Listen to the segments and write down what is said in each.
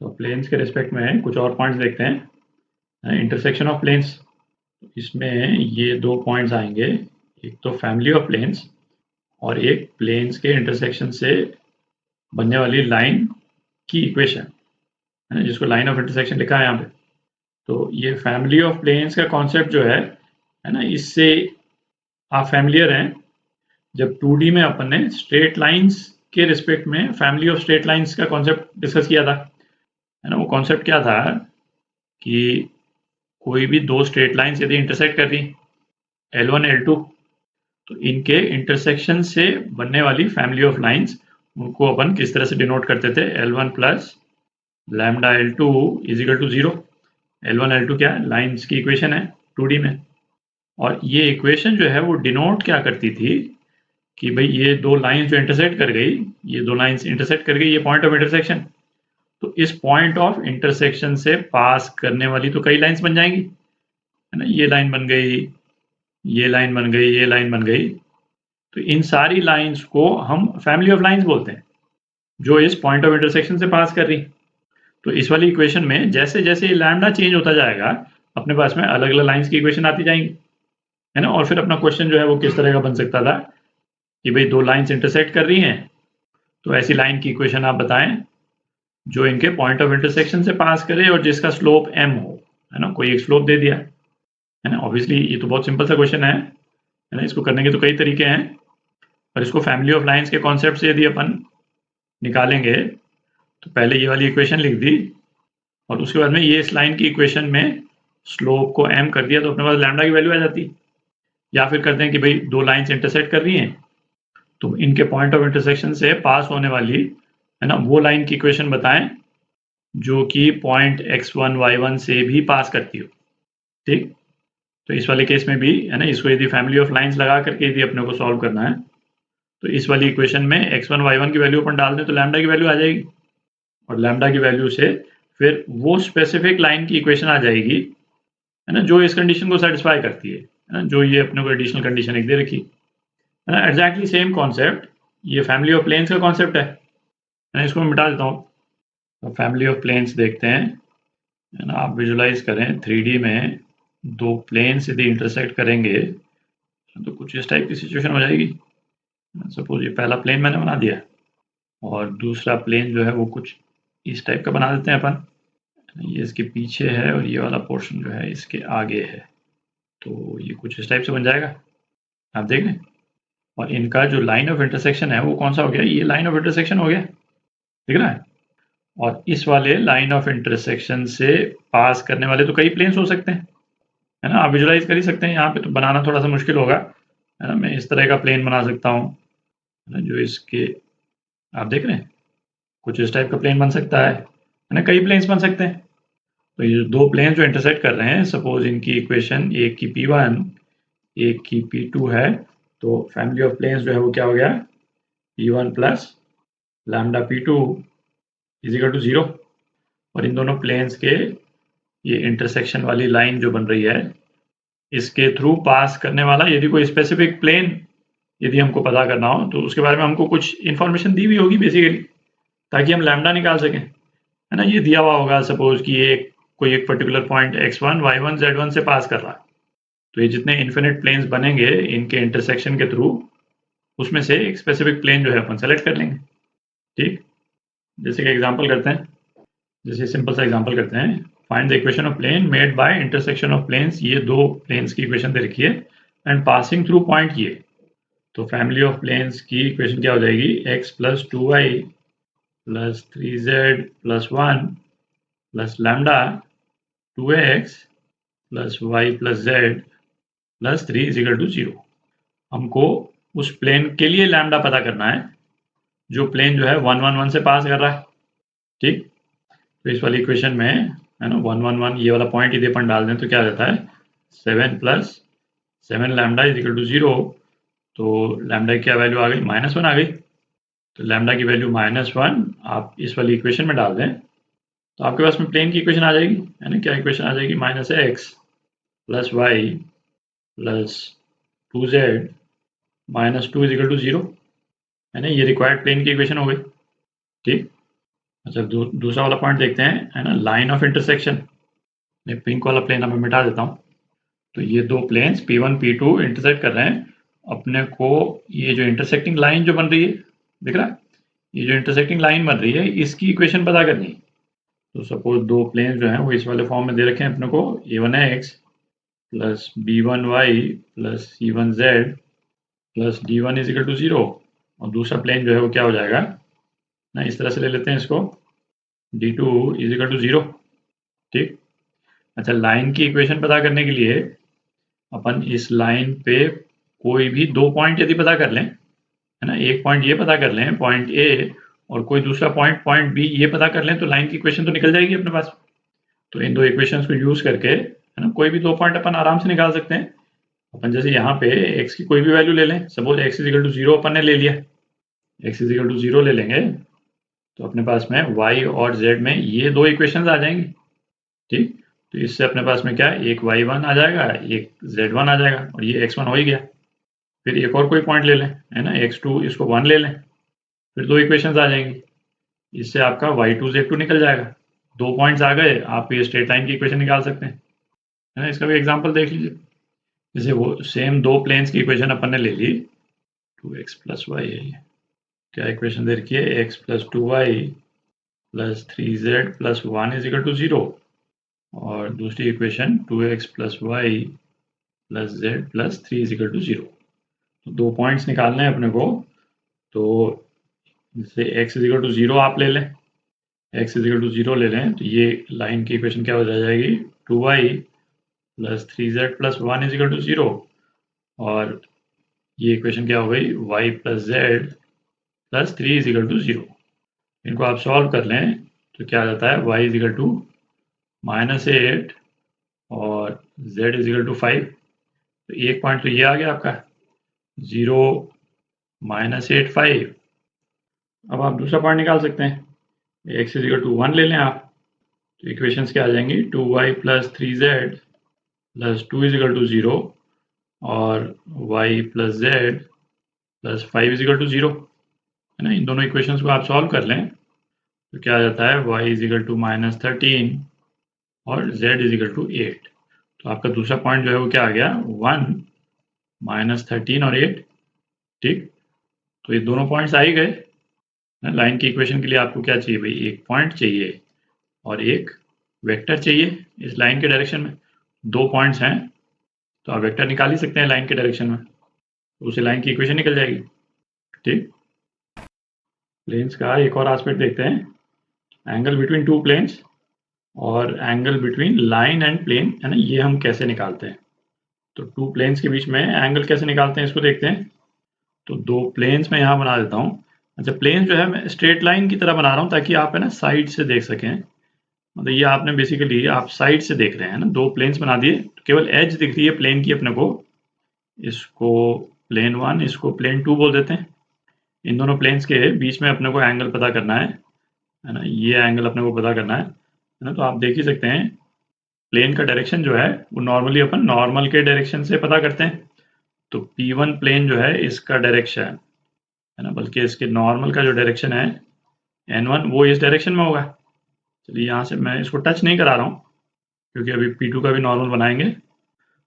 तो प्लेन्स के रिस्पेक्ट में कुछ और पॉइंट्स देखते हैं। इंटरसेक्शन ऑफ प्लेन्स, इसमें ये 2 पॉइंट्स आएंगे, एक तो फैमिली ऑफ प्लेन्स और एक प्लेन्स के इंटरसेक्शन से बनने वाली लाइन की इक्वेशन है, जिसको लाइन ऑफ इंटरसेक्शन लिखा है यहाँ पे। तो ये फैमिली ऑफ प्लेन्स का कॉन्सेप्ट जो है ना, इससे आप फैमिलियर हैं। जब 2D में अपन ने स्ट्रेट लाइंस के रिस्पेक्ट में फैमिली ऑफ स्ट्रेट लाइंस का कॉन्सेप्ट डिस्कस किया था, है ना। वो कॉन्सेप्ट क्या था कि कोई भी 2 स्ट्रेट लाइंस यदि इंटरसेक्ट कर रही L1 L2, तो इनके इंटरसेक्शन से बनने वाली फैमिली ऑफ लाइंस, उनको अपन किस तरह से डिनोट करते थे, L1 plus lambda L2 is equal to 0। L1 L2 क्या है, लाइंस की इक्वेशन है 2D में। और ये इक्वेशन जो है वो डिनोट क्या करती थी कि भाई ये 2 लाइंस जो इंटरसेक्ट कर गई, ये 2 लाइंस इंटरसेक्ट कर गई, ये पॉइंट ऑफ इंटरसेक्शन। तो इस पॉइंट ऑफ इंटरसेक्शन से पास करने वाली तो कई लाइंस बन जाएंगी, है ना। ये लाइन बन गई, ये लाइन बन गई, ये लाइन बन गई। तो इन सारी लाइंस को हम फैमिली ऑफ लाइंस बोलते हैं, जो इस पॉइंट ऑफ इंटरसेक्शन से पास कर रही। तो इस वाली इक्वेशन में जैसे जैसे लैम्डा चेंज होता जाएगा, अपने पास में अलग अलग लाइंस की इक्वेशन आती जाएंगी, है ना। और फिर अपना क्वेश्चन जो है वो किस तरह का बन सकता था कि भाई 2 लाइंस इंटरसेक्ट कर रही हैं, तो ऐसी लाइन की इक्वेशन आप बताएं जो इनके पॉइंट ऑफ इंटरसेक्शन से पास करे और जिसका स्लोप m हो, है ना। कोई एक स्लोप दे दिया, है ना। ऑब्वियसली ये तो बहुत सिंपल सा क्वेश्चन है ना। इसको करने के तो कई तरीके हैं, और इसको फैमिली ऑफ लाइंस के कॉन्सेप्ट से यदि अपन निकालेंगे, तो पहले ये वाली इक्वेशन लिख दी और उसके बाद में ये इस लाइन की इक्वेशन में स्लोप को m कर दिया, तो अपने पास लैम्डा की वैल्यू आ जाती। या फिर करते हैं कि भाई 2 लाइंस इंटरसेक्ट कर रही हैं, तो इनके पॉइंट ऑफ इंटरसेक्शन से पास होने वाली, है ना, वो लाइन की इक्वेशन बताएं जो कि पॉइंट x1 y1 से भी पास करती हो। ठीक, तो इस वाले केस में भी, है ना, इसको यदि फैमिली ऑफ लाइंस लगा करके यदि अपने को सॉल्व करना है, तो इस वाली इक्वेशन में x1 y1 की वैल्यू अपन डाल दें तो लैम्डा की वैल्यू आ जाएगी, और लैम्डा की वैल्यू से फिर वो स्पेसिफिक लाइन की इक्वेशन आ जाएगी, है ना, जो इस कंडीशन को सेटिस्फाई करती है ना, जो ये अपने को एडिशनल कंडीशन एक दे रखी है ना। एग्जैक्टली सेम कॉन्सेप्ट ये फैमिली ऑफ प्लेन्स का कॉन्सेप्ट है ना। इसको मैं मिटा देता हूँ। तो फैमिली ऑफ प्लेन्स देखते हैं, है ना। आप विजुलाइज करें 3D में 2 प्लेन्स यदि इंटरसेक्ट करेंगे, तो कुछ इस टाइप की सिचुएशन हो जाएगी। सपोज ये पहला प्लेन मैंने बना दिया और दूसरा प्लेन जो है वो कुछ इस टाइप का बना देते हैं अपन। ये इसके पीछे है और ये वाला पोर्शन जो है इसके आगे है, तो ये कुछ इस टाइप से बन जाएगा, आप देख लें। और इनका जो लाइन ऑफ इंटरसेक्शन है वो कौन सा हो गया, ये लाइन ऑफ इंटरसेक्शन हो गया, दिख रहा है। और इस वाले लाइन ऑफ इंटरसेक्शन से पास करने वाले तो कई प्लेन्स हो सकते हैं, है ना। आप विजुलाइज कर ही सकते हैं। यहाँ पे तो बनाना थोड़ा सा मुश्किल होगा, है ना। मैं इस तरह का प्लेन बना सकता हूँ, है ना, जो इसके, आप देख रहे हैं, कुछ इस टाइप का प्लेन बन सकता है ना। कई प्लेन्स बन सकते हैं। तो ये 2 प्लेन जो इंटरसेक्ट कर रहे हैं, सपोज इनकी इक्वेशन एक की P1 एक की P2 है, तो फैमिली ऑफ प्लेन्स जो है वो क्या हो गया, P1 plus lambda P2 is equal to 0। और इन दोनों प्लेन्स के ये इंटरसेक्शन वाली लाइन जो बन रही है, इसके थ्रू पास करने वाला यदि कोई स्पेसिफिक प्लेन यदि हमको पता करना हो, तो उसके बारे में हमको कुछ इन्फॉर्मेशन दी हुई होगी बेसिकली, ताकि हम लैम्डा निकाल सकें, है ना। ये दिया हुआ होगा सपोज कि ये कोई एक particular point x1 y1 z1 से पास कर रहा है, तो ये जितने इन्फिनिट प्लेन्स बनेंगे इनके इंटरसेक्शन के थ्रू, उसमें से एक स्पेसिफिक प्लेन जो है अपन सेलेक्ट कर लेंगे। ठीक, जैसे कि एग्जांपल करते हैं, जैसे सिंपल सा एग्जांपल करते हैं, find the equation of plane made by intersection of planes. ये 2 प्लेन्स की इक्वेशन दे रखी है एंड पासिंग थ्रू पॉइंट ये। तो फैमिली ऑफ प्लेन्स की इक्वेशन क्या हो जाएगी, x plus 2y plus 3z plus 1 plus lambda 2x plus y plus z plus 3 is equal to 0। हमको उस प्लेन के लिए लैम्डा पता करना है जो प्लेन जो है 1 1 1 से पास कर रहा है। ठीक, तो इस वाली इक्वेशन में, है ना, 1 1 1 ये वाला पॉइंट यदि अपन डाल दें तो क्या रहता है, 7 plus 7 lambda is equal to 0। तो लैम्डा की क्या वैल्यू आ गई, -1 आ गई। तो लैम्डा की वैल्यू -1 आप इस वाली इक्वेशन में डाल दें, तो आपके पास में प्लेन की इक्वेशन आ जाएगी, है ना। क्या इक्वेशन आ जाएगी, -x plus y plus 2z -2 is equal to 0, है ना। ये रिक्वायर्ड प्लेन की इक्वेशन हो गई। ठीक, अच्छा, दूसरा वाला पॉइंट देखते हैं, है ना, लाइन ऑफ इंटरसेक्शन। मैं पिंक वाला प्लेन अब मैं मिटा देता हूँ। तो ये दो प्लेन्स P1 P2 इंटरसेक्ट कर रहे हैं। अपने को ये जो इंटरसेक्टिंग लाइन जो बन रही है, दिख रहा है, ये जो इंटरसेक्टिंग लाइन बन रही है इसकी इक्वेशन पता करनी है। तो सपोज दो प्लेन्स जो हैं वो इस वाले फॉर्म में दे रखे हैं अपने को, A1x plus B1y plus C1z plus D1 is equal to 0। और दूसरा प्लेन जो है वो क्या हो जाएगा ना, इस तरह से ले लेते हैं इसको, D2 इज इक्वल टू 0। ठीक। अच्छा, लाइन की इक्वेशन पता करने के लिए अपन इस लाइन पे कोई भी दो पॉइंट यदि पता कर लें, है ना, एक पॉइंट ये पता कर लें पॉइंट ए, और कोई दूसरा पॉइंट पॉइंट बी ये पता कर लें, तो लाइन की इक्वेशन तो निकल जाएगी अपने पास। तो इन दो इक्वेशंस को यूज करके, है ना, कोई भी दो पॉइंट अपन आराम से निकाल सकते हैं। अपन जैसे यहाँ पे x की कोई भी वैल्यू ले लें, suppose x is equal to 0 अपन ने ले लिया, x इज इक्वल टू 0 ले लेंगे, तो अपने पास में y और z में ये दो इक्वेशंस आ जाएंगी। ठीक। तो इससे अपने पास में क्या, एक y1 आ जाएगा, एक z1 आ जाएगा, और ये x1 हो ही गया। फिर एक और कोई पॉइंट ले लें, है ना, x2 इसको 1 ले लें, फिर दो इक्वेशंस आ जाएंगी। इससे आपका y2 z2 निकल जाएगा। दो पॉइंट्स आ गए, आप ये स्ट्रेट लाइन की इक्वेशन निकाल सकते हैं, है ना। इसका भी एग्जांपल देख लीजिए। जैसे वो सेम दो प्लेन्स की इक्वेशन अपन ने ले ली, 2x प्लस वाई है ये, क्या इक्वेशन दे रखी है, x plus 2y plus 3z plus 1 is equal to 0, और दूसरी equation 2x plus y plus z plus 3 is equal to 0। तो दो पॉइंट्स निकालने हैं अपने को। तो जैसे x इज इक्वल टू 0 आप ले लें, x इज इक्वल टू 0 ले लें, तो ये लाइन की इक्वेशन क्या हो जाएगी, 2y plus 3z plus 1 is equal to 0, और ये इक्वेशन क्या हो गई, y plus z plus 3 is equal to 0। इनको आप सॉल्व कर लें तो क्या आ जाता है, y इज इक्वल टू -8 और z इज इक्वल टू 5। तो एक पॉइंट तो ये आ गया आपका 0 -8 5। अब आप दूसरा पॉइंट निकाल सकते हैं, x इज इक्वल टू 1 ले लें आप, तो इक्वेशंस क्या आ जाएंगी, 2y plus 3z plus 2 is equal to 0, और y plus z plus 5 is equal to 0, है ना। इन दोनों इक्वेशंस को आप सॉल्व कर लें तो क्या आ जाता है, y इज इक्वल टू -13 और z इज इक्वल टू 8। तो आपका दूसरा पॉइंट जो है वो क्या आ गया, 1 -13 और 8। ठीक। तो ये दोनों पॉइंट्स आ ही गए। लाइन की इक्वेशन के लिए आपको क्या चाहिए भाई, एक पॉइंट चाहिए और एक वेक्टर चाहिए इस लाइन के डायरेक्शन में। दो पॉइंट्स हैं तो आप वेक्टर निकाल ही सकते हैं लाइन के डायरेक्शन में, तो उसे लाइन की इक्वेशन निकल जाएगी। ठीक। प्लेन्स का एक और एस्पेक्ट देखते हैं, एंगल बिटवीन टू प्लेन्स और angle between line and plane, है ना, ये हम कैसे निकालते हैं। तो टू प्लेन्स के बीच में एंगल कैसे निकालते हैं इसको देखते हैं। तो दो प्लेन्स मैं यहाँ बना देता हूँ। अच्छा, प्लेन जो है मैं स्ट्रेट लाइन की तरह बना रहा हूँ ताकि आप, है ना, साइड से देख सकें। मतलब ये आपने बेसिकली आप साइड से देख रहे हैं ना, दो प्लेन्स बना दिए, तो केवल एज दिख रही है प्लेन की अपने को। इसको प्लेन 1, इसको प्लेन 2 बोल देते हैं। इन दोनों प्लेन्स के बीच में अपने को एंगल पता करना है ना, ये एंगल अपने को पता करना है ना। तो आप देख ही सकते हैं प्लेन का डायरेक्शन जो है वो नॉर्मली अपन नॉर्मल के डायरेक्शन से पता करते हैं। तो P1 प्लेन जो है इसका डायरेक्शन, है ना, बल्कि इसके नॉर्मल का जो डायरेक्शन है N1 वो इस डायरेक्शन में होगा। चलिए यहाँ से मैं इसको टच नहीं करा रहा हूँ क्योंकि अभी P2 का भी नॉर्मल बनाएंगे,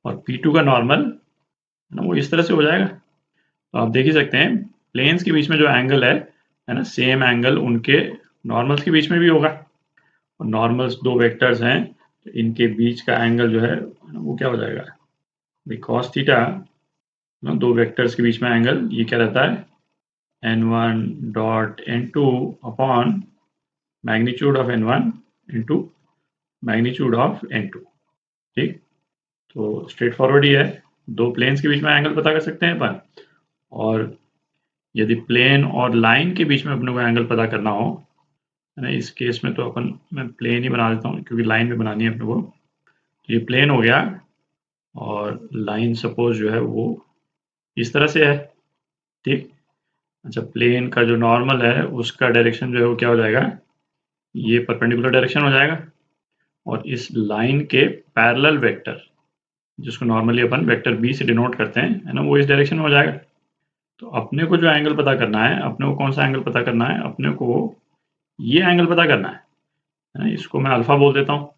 और P2 का नॉर्मल, है ना, वो इस तरह से हो जाएगा। तो आप देख ही सकते हैं प्लेन्स के बीच में जो एंगल है ना, सेम एंगल उनके नॉर्मल्स के बीच में भी होगा। और नॉर्मल्स दो वेक्टर्स हैं, तो इनके बीच का एंगल जो है वो क्या हो जाएगा, cos थीटा, दो वेक्टर्स के बीच में एंगल ये क्या रहता है, n1 dot n2 upon magnitude of n1 into magnitude of n2। ठीक। तो स्ट्रेट फॉरवर्ड ही है, दो प्लेन्स के बीच में एंगल पता कर सकते हैं अपन। और यदि प्लेन और लाइन के बीच में अपने को एंगल पता करना हो, है ना, इस केस में तो अपन, मैं प्लेन ही बना देता हूँ क्योंकि लाइन में बनानी है अपने को। तो ये प्लेन हो गया और लाइन सपोज जो है वो इस तरह से है। ठीक। अच्छा, प्लेन का जो नॉर्मल है उसका डायरेक्शन जो है वो क्या हो जाएगा, ये परपेंडिकुलर डायरेक्शन हो जाएगा, और इस लाइन के पैरेलल वेक्टर जिसको नॉर्मली अपन वेक्टर बी से डिनोट करते हैं, है ना, वो इस डायरेक्शन में हो जाएगा। तो अपने को जो एंगल पता करना है, अपने को कौन सा एंगल पता करना है, अपने को ये एंगल पता करना है ना, इसको मैं अल्फा बोल देता हूँ।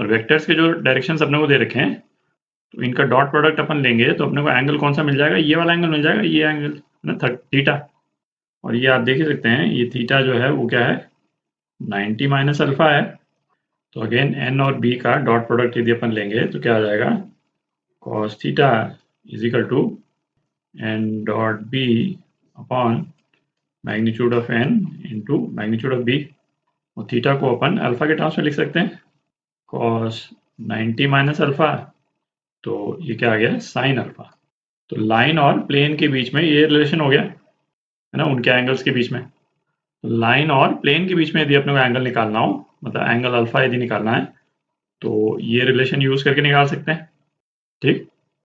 और वेक्टर्स के जो डायरेक्शंस अपने को दे रखे हैं, तो इनका डॉट प्रोडक्ट अपन लेंगे तो अपने को एंगल कौन सा मिल जाएगा, ये वाला एंगल मिल जाएगा, ये एंगल है ना, थीटा। और ये आप देख ही सकते हैं, ये थीटा जो है वो क्या है, 90 माइनस अल्फा है। तो अगेन एन और बी का डॉट प्रोडक्ट यदि अपन लेंगे तो क्या आ जाएगा, cos theta is equal to n dot b upon magnitude of n into magnitude of b. और थीटा को अपन अल्फा के टर्म्स में लिख सकते हैं, cos 90 माइनस अल्फा, तो ये क्या आ गया, साइन अल्फा। तो लाइन और प्लेन के बीच में ये रिलेशन हो गया है ना, उनके एंगल्स के बीच में। तो लाइन और प्लेन के बीच में यदि अपने को एंगल निकालना हो, मतलब एंगल अल्फा यदि निकालना है, तो ये रिलेशन यूज करके निकाल सकते हैं। ठीक।